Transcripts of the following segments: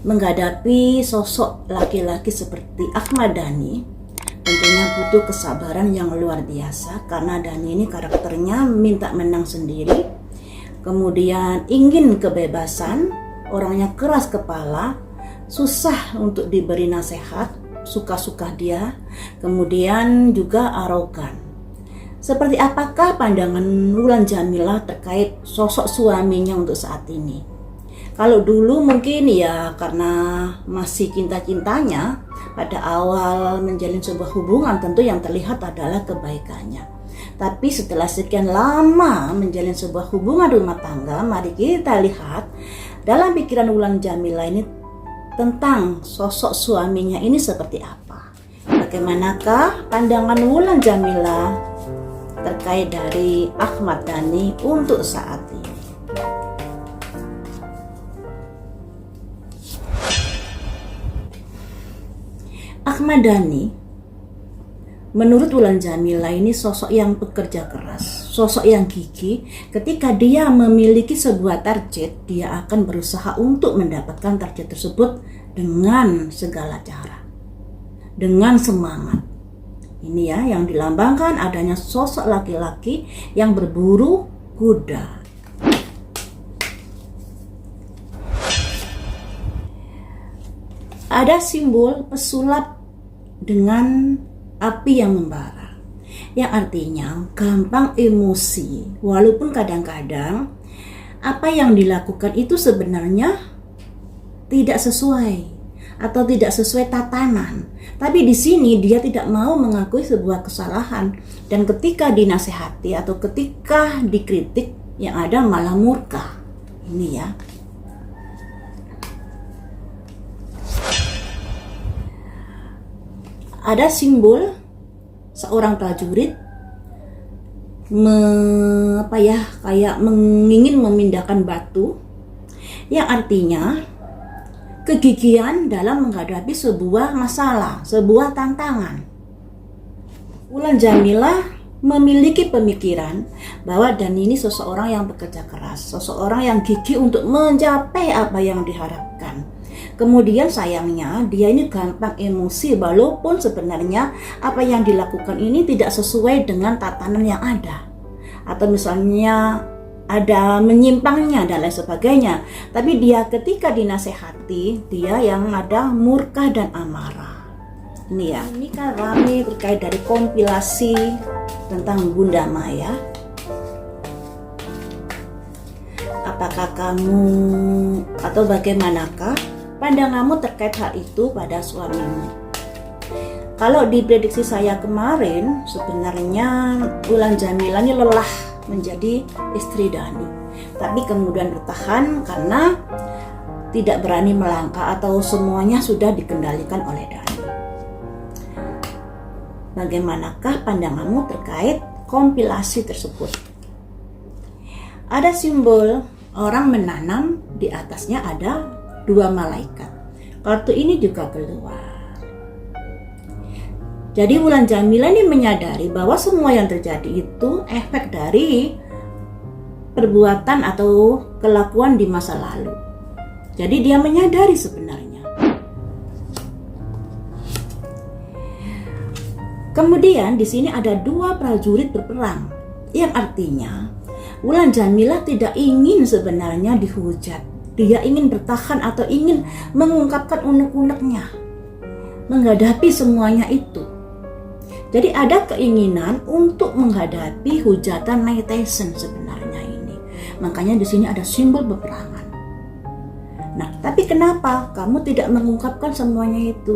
Menghadapi sosok laki-laki seperti Ahmad Dhani tentunya butuh kesabaran yang luar biasa, karena Dhani ini karakternya minta menang sendiri, kemudian ingin kebebasan, orangnya keras kepala, susah untuk diberi nasihat, suka-suka dia, kemudian juga arogan. Seperti apakah pandangan Wulan Jamila terkait sosok suaminya untuk saat ini? Kalau dulu mungkin ya karena masih cinta-cintanya, pada awal menjalin sebuah hubungan tentu yang terlihat adalah kebaikannya. Tapi setelah sekian lama menjalin sebuah hubungan rumah tangga, mari kita lihat dalam pikiran Wulan Jamila ini tentang sosok suaminya ini seperti apa. Bagaimanakah pandangan Wulan Jamila terkait dari Ahmad Dhani untuk saat ini? Ahmad Dhani menurut Wulan Jamila ini sosok yang pekerja keras, sosok yang gigih. Ketika dia memiliki sebuah target, dia akan berusaha untuk mendapatkan target tersebut dengan segala cara, dengan semangat. Ini ya yang dilambangkan adanya sosok laki-laki yang berburu kuda. Ada simbol pesulap dengan api yang membara, yang artinya gampang emosi, walaupun kadang-kadang apa yang dilakukan itu sebenarnya tidak sesuai atau tidak sesuai tatanan. Tapi di sini dia tidak mau mengakui sebuah kesalahan, dan ketika dinasehati atau ketika dikritik yang ada malah murka. Ini ya. Ada simbol seorang prajurit kayak ingin memindahkan batu, yang artinya kegigihan dalam menghadapi sebuah masalah, sebuah tantangan. Wulan Jamila memiliki pemikiran bahwa Dhani ini seseorang yang bekerja keras, seseorang yang gigih untuk mencapai apa yang diharapkan. Kemudian sayangnya dia ini gampang emosi, walaupun sebenarnya apa yang dilakukan ini tidak sesuai dengan tatanan yang ada, atau misalnya ada menyimpangnya dan lain sebagainya. Tapi dia ketika dinasehati, dia yang ada murka dan amarah. Ini ya, ini kan rame terkait dari kompilasi tentang Bunda Maya. Apakah kamu atau bagaimanakah pandanganmu terkait hal itu pada suamimu? Kalau di prediksi saya kemarin, sebenarnya Wulan Jamila ini lelah menjadi istri Dhani, tapi kemudian bertahan karena tidak berani melangkah atau semuanya sudah dikendalikan oleh Dhani. Bagaimanakah pandanganmu terkait kompilasi tersebut? Ada simbol orang menanam, di atasnya ada 2 malaikat. Kartu ini juga keluar. Jadi Wulan Jamila ini menyadari bahwa semua yang terjadi itu efek dari perbuatan atau kelakuan di masa lalu. Jadi dia menyadari sebenarnya. Kemudian di sini ada 2 prajurit berperang, yang artinya Wulan Jamila tidak ingin sebenarnya dihujat. Dia ingin bertahan atau ingin mengungkapkan unek-uneknya, menghadapi semuanya itu. Jadi ada keinginan untuk menghadapi hujatan netizen sebenarnya ini. Makanya di sini ada simbol peperangan. Nah, tapi kenapa kamu tidak mengungkapkan semuanya itu?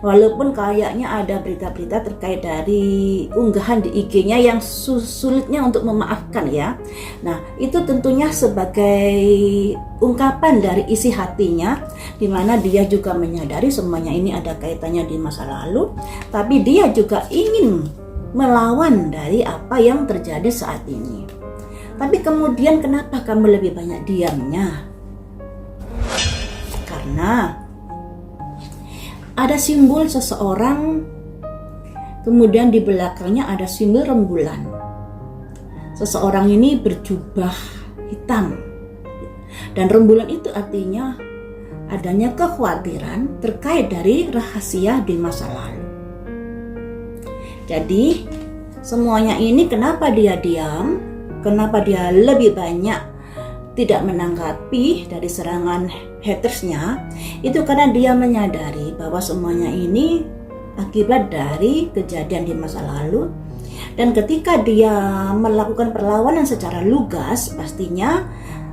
Walaupun kayaknya ada berita-berita terkait dari unggahan di IG-nya yang sulitnya untuk memaafkan ya. Nah, itu tentunya sebagai ungkapan dari isi hatinya, di mana dia juga menyadari semuanya ini ada kaitannya di masa lalu, tapi dia juga ingin melawan dari apa yang terjadi saat ini. Tapi kemudian kenapa kamu lebih banyak diamnya? Karena ada simbol seseorang, kemudian di belakangnya ada simbol rembulan. Seseorang ini berjubah hitam, dan rembulan itu artinya adanya kekhawatiran terkait dari rahasia di masa lalu. Jadi semuanya ini kenapa dia diam, kenapa dia lebih banyak tidak menanggapi dari serangan hatersnya, itu karena dia menyadari bahwa semuanya ini akibat dari kejadian di masa lalu. Dan ketika dia melakukan perlawanan secara lugas, pastinya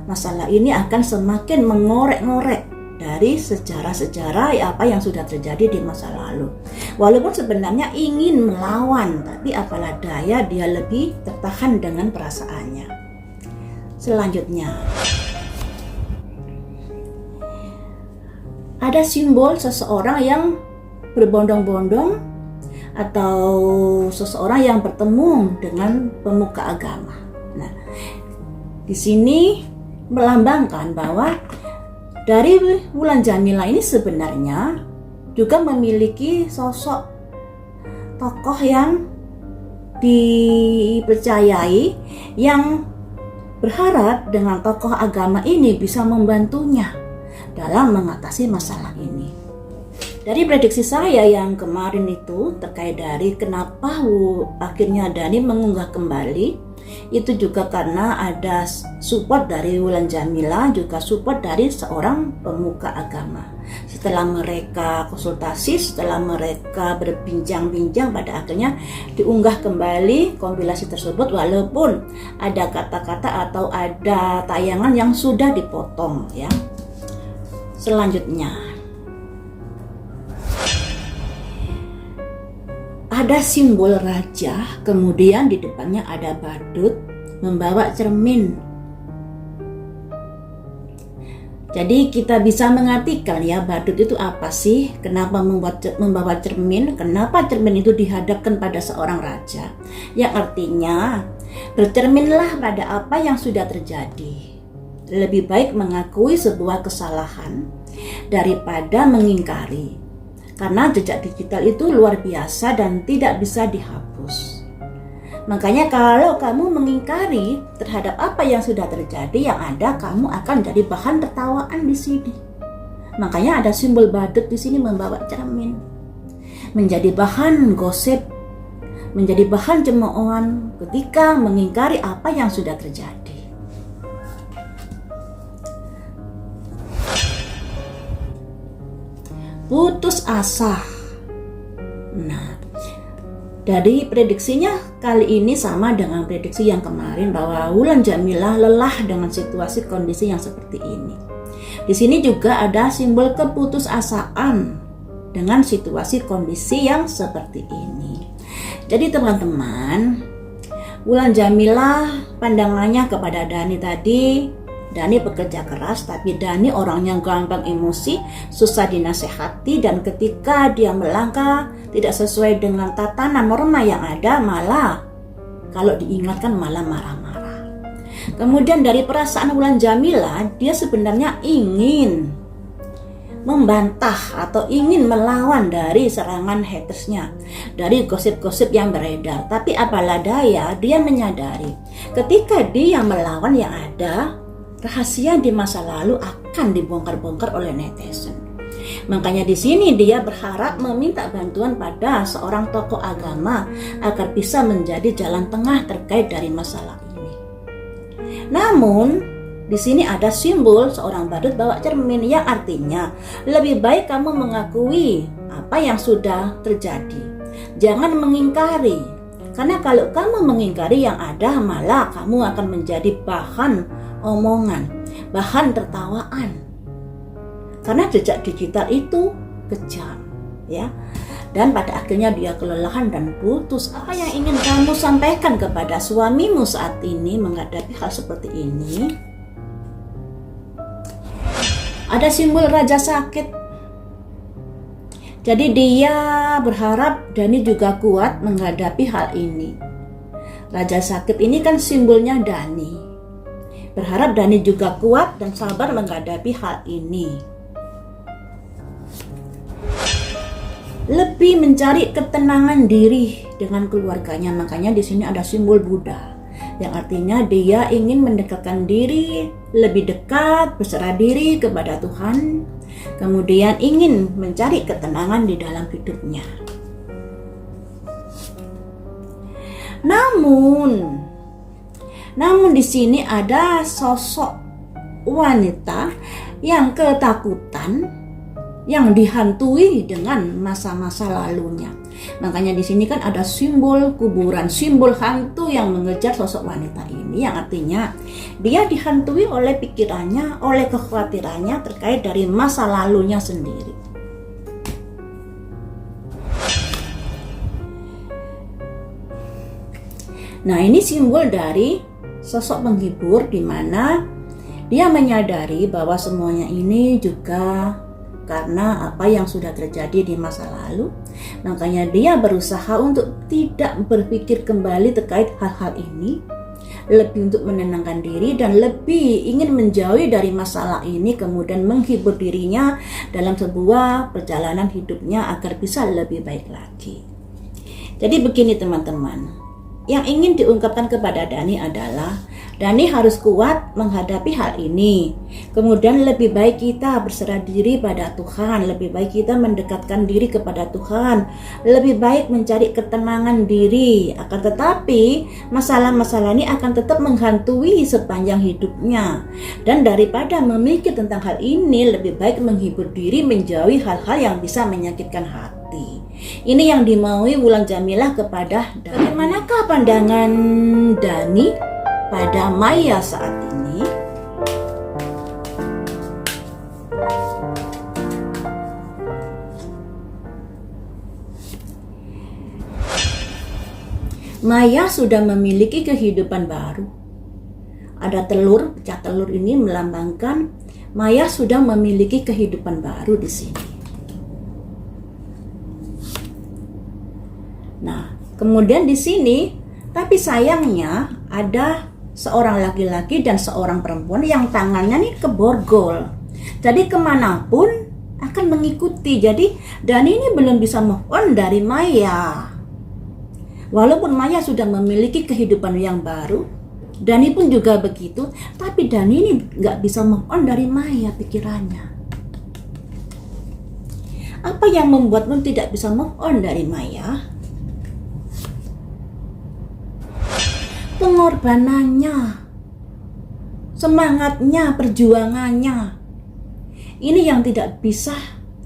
masalah ini akan semakin mengorek-ngorek dari sejarah-sejarah apa yang sudah terjadi di masa lalu. Walaupun sebenarnya ingin melawan, tapi apalah daya dia lebih tertahan dengan perasaannya. Selanjutnya, ada simbol seseorang yang berbondong-bondong atau seseorang yang bertemu dengan pemuka agama. Nah, di sini melambangkan bahwa dari Wulan Jamila ini sebenarnya juga memiliki sosok tokoh yang dipercayai, yang berharap dengan tokoh agama ini bisa membantunya dalam mengatasi masalah ini. Dari prediksi saya yang kemarin itu terkait dari kenapa akhirnya Dhani mengunggah kembali, itu juga karena ada support dari Wulan Jamila, juga support dari seorang pemuka agama. Setelah mereka konsultasi, setelah mereka berbincang-bincang, pada akhirnya diunggah kembali kompilasi tersebut, walaupun ada kata-kata atau ada tayangan yang sudah dipotong ya. Selanjutnya, ada simbol raja, kemudian di depannya ada badut membawa cermin. Jadi kita bisa mengartikan ya, badut itu apa sih? Kenapa membawa cermin? Kenapa cermin itu dihadapkan pada seorang raja? Yang artinya bercerminlah pada apa yang sudah terjadi. Lebih baik mengakui sebuah kesalahan daripada mengingkari. Karena jejak digital itu luar biasa dan tidak bisa dihapus. Makanya kalau kamu mengingkari terhadap apa yang sudah terjadi, yang ada kamu akan jadi bahan tertawaan di sini. Makanya ada simbol badut di sini membawa cermin, menjadi bahan gosip, menjadi bahan cemoohan ketika mengingkari apa yang sudah terjadi. Putus asa. Nah, dari prediksinya kali ini sama dengan prediksi yang kemarin, bahwa Wulan Jamila lelah dengan situasi kondisi yang seperti ini. Di sini juga ada simbol keputusasaan dengan situasi kondisi yang seperti ini. Jadi teman-teman, Wulan Jamila pandangannya kepada Dhani tadi, Dhani bekerja keras, tapi Dhani orangnya gampang emosi, susah dinasehati, dan ketika dia melangkah tidak sesuai dengan tatanan norma yang ada, malah kalau diingatkan malah marah-marah. Kemudian dari perasaan Wulan Jamila, dia sebenarnya ingin membantah atau ingin melawan dari serangan hatersnya, dari gosip-gosip yang beredar. Tapi apalah daya, dia menyadari ketika dia melawan yang ada, rahasia di masa lalu akan dibongkar-bongkar oleh netizen. Makanya di sini dia berharap meminta bantuan pada seorang tokoh agama agar bisa menjadi jalan tengah terkait dari masalah ini. Namun di sini ada simbol seorang badut bawa cermin, yang artinya lebih baik kamu mengakui apa yang sudah terjadi. Jangan mengingkari, karena kalau kamu mengingkari yang ada, malah kamu akan menjadi bahan omongan, bahan tertawaan. Karena jejak digital itu kejam, ya. Dan pada akhirnya dia kelelahan dan putus. Apa yang ingin kamu sampaikan kepada suamimu saat ini menghadapi hal seperti ini? Ada simbol raja sakit. Jadi dia berharap Dhani juga kuat menghadapi hal ini. Raja sakit ini kan simbolnya Dhani. Berharap Dhani juga kuat dan sabar menghadapi hal ini. Lebih mencari ketenangan diri dengan keluarganya. Makanya di sini ada simbol Buddha, yang artinya dia ingin mendekatkan diri lebih dekat, berserah diri kepada Tuhan, kemudian ingin mencari ketenangan di dalam hidupnya. Namun di sini ada sosok wanita yang ketakutan, yang dihantui dengan masa-masa lalunya. Makanya di sini kan ada simbol kuburan, simbol hantu yang mengejar sosok wanita ini, yang artinya dia dihantui oleh pikirannya, oleh kekhawatirannya terkait dari masa lalunya sendiri. Nah, ini simbol dari sosok penghibur, di mana dia menyadari bahwa semuanya ini juga karena apa yang sudah terjadi di masa lalu. Makanya dia berusaha untuk tidak berpikir kembali terkait hal-hal ini, lebih untuk menenangkan diri dan lebih ingin menjauhi dari masalah ini, kemudian menghibur dirinya dalam sebuah perjalanan hidupnya agar bisa lebih baik lagi. Jadi begini teman-teman, yang ingin diungkapkan kepada Dani adalah Dani harus kuat menghadapi hal ini. Kemudian lebih baik kita berserah diri pada Tuhan, lebih baik kita mendekatkan diri kepada Tuhan, lebih baik mencari ketenangan diri. Akan tetapi masalah-masalah ini akan tetap menghantui sepanjang hidupnya. Dan daripada memikir tentang hal ini, lebih baik menghibur diri, menjauhi hal-hal yang bisa menyakitkan hati. Ini yang dimaui Wulan Jamilah kepada Dani. Bagaimanakah pandangan Dani pada Maya saat ini? Maya sudah memiliki kehidupan baru. Ada telur, pecah telur ini melambangkan Maya sudah memiliki kehidupan baru di sini. Nah, kemudian di sini, tapi sayangnya ada seorang laki-laki dan seorang perempuan yang tangannya nih keborgol. Jadi kemanapun akan mengikuti. Jadi Dani ini belum bisa move on dari Maya. Walaupun Maya sudah memiliki kehidupan yang baru, Dani pun juga begitu. Tapi Dani ini nggak bisa move on dari Maya pikirannya. Apa yang membuatmu tidak bisa move on dari Maya? Pengorbanannya, semangatnya, perjuangannya. Ini yang tidak bisa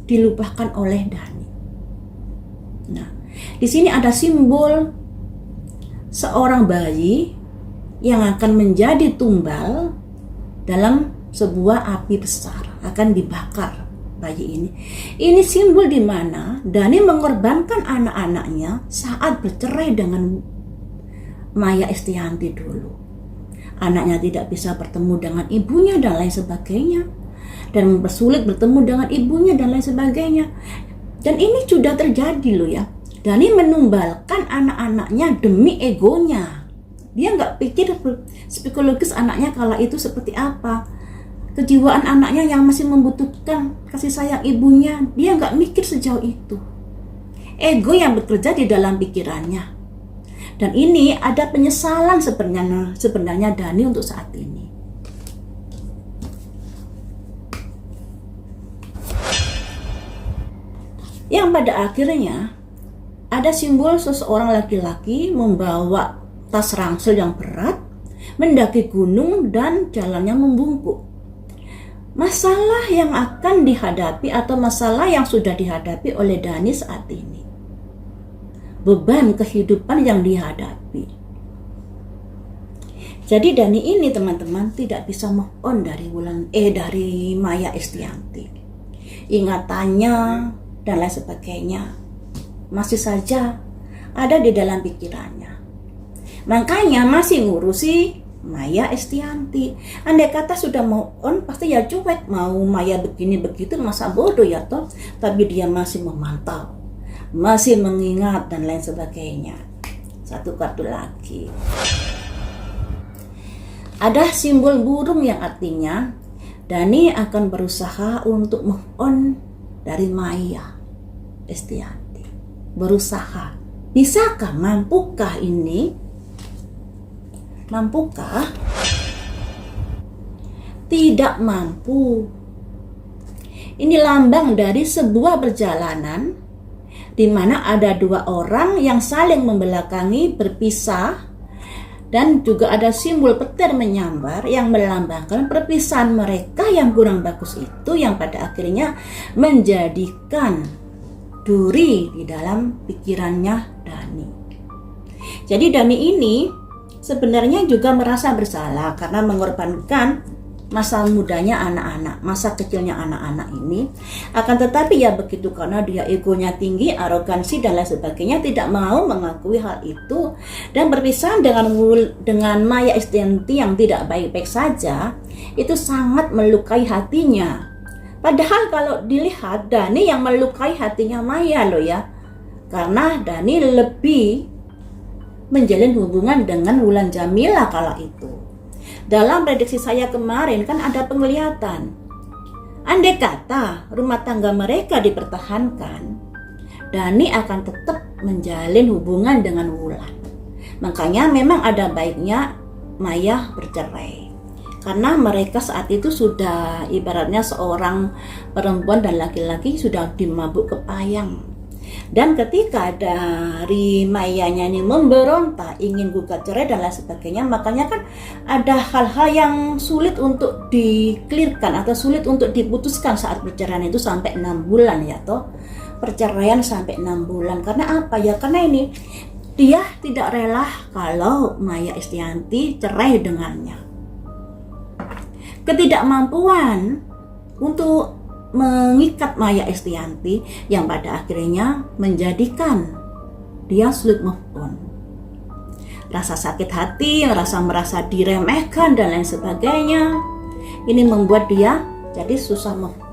dilupakan oleh Dani. Nah, di sini ada simbol seorang bayi yang akan menjadi tumbal dalam sebuah api besar, akan dibakar bayi ini. Ini simbol di mana Dani mengorbankan anak-anaknya saat bercerai dengan Maya Estianti dulu. Anaknya tidak bisa bertemu dengan ibunya dan lain sebagainya, dan mempersulit bertemu dengan ibunya dan lain sebagainya. Dan ini sudah terjadi loh ya. Dani menumbalkan anak-anaknya demi egonya. Dia nggak pikir psikologis anaknya kala itu seperti apa, kejiwaan anaknya yang masih membutuhkan kasih sayang ibunya. Dia nggak mikir sejauh itu. Ego yang bekerja di dalam pikirannya. Dan ini ada penyesalan sebenarnya Dani untuk saat ini. Yang pada akhirnya ada simbol seseorang laki-laki membawa tas ransel yang berat, mendaki gunung dan jalannya membungkuk. Masalah yang akan dihadapi atau masalah yang sudah dihadapi oleh Dani saat ini. Beban kehidupan yang dihadapi. Jadi Dani ini teman-teman tidak bisa move on dari dari Maya Estianti. Ingatannya dan lain sebagainya masih saja ada di dalam pikirannya. Makanya masih ngurusi Maya Estianti. Andai kata sudah move on pasti ya cuek, mau Maya begini begitu masa bodoh ya toh. Tapi dia masih memantau, masih mengingat dan lain sebagainya. Satu kartu lagi. Ada simbol burung yang artinya Dani akan berusaha untuk move on dari Maya Estianti. Berusaha. Bisakah? Mampukah ini? Mampukah? Tidak mampu. Ini lambang dari sebuah perjalanan di mana ada dua orang yang saling membelakangi, berpisah, dan juga ada simbol petir menyambar yang melambangkan perpisahan mereka yang kurang bagus itu, yang pada akhirnya menjadikan duri di dalam pikirannya Dani. Jadi Dani ini sebenarnya juga merasa bersalah karena mengorbankan masa mudanya anak-anak, masa kecilnya anak-anak ini. Akan tetapi ya begitu, karena dia egonya tinggi, arogansi dan lain sebagainya, tidak mau mengakui hal itu, dan berpisah dengan Maya Estianty yang tidak baik-baik saja, itu sangat melukai hatinya. Padahal kalau dilihat, Dani yang melukai hatinya Maya loh ya, karena Dani lebih menjalin hubungan dengan Wulan Jamila kala itu. Dalam prediksi saya kemarin kan ada penglihatan, andai kata rumah tangga mereka dipertahankan, Dani akan tetap menjalin hubungan dengan Wulan. Makanya memang ada baiknya Maya bercerai, karena mereka saat itu sudah ibaratnya seorang perempuan dan laki-laki sudah dimabuk kepayang. Dan ketika dari Mayanya ini memberontak, ingin gugat cerai dan lain sebagainya, makanya kan ada hal-hal yang sulit untuk diklirkan atau sulit untuk diputuskan saat perceraian itu sampai 6 bulan ya toh. Perceraian sampai 6 bulan. Karena apa ya? Karena ini dia tidak rela kalau Maya Estianty cerai dengannya. Ketidakmampuan untuk mengikat Maya Estianty yang pada akhirnya menjadikan dia sulit move on. Rasa sakit hati, rasa merasa diremehkan dan lain sebagainya, ini membuat dia jadi susah move on.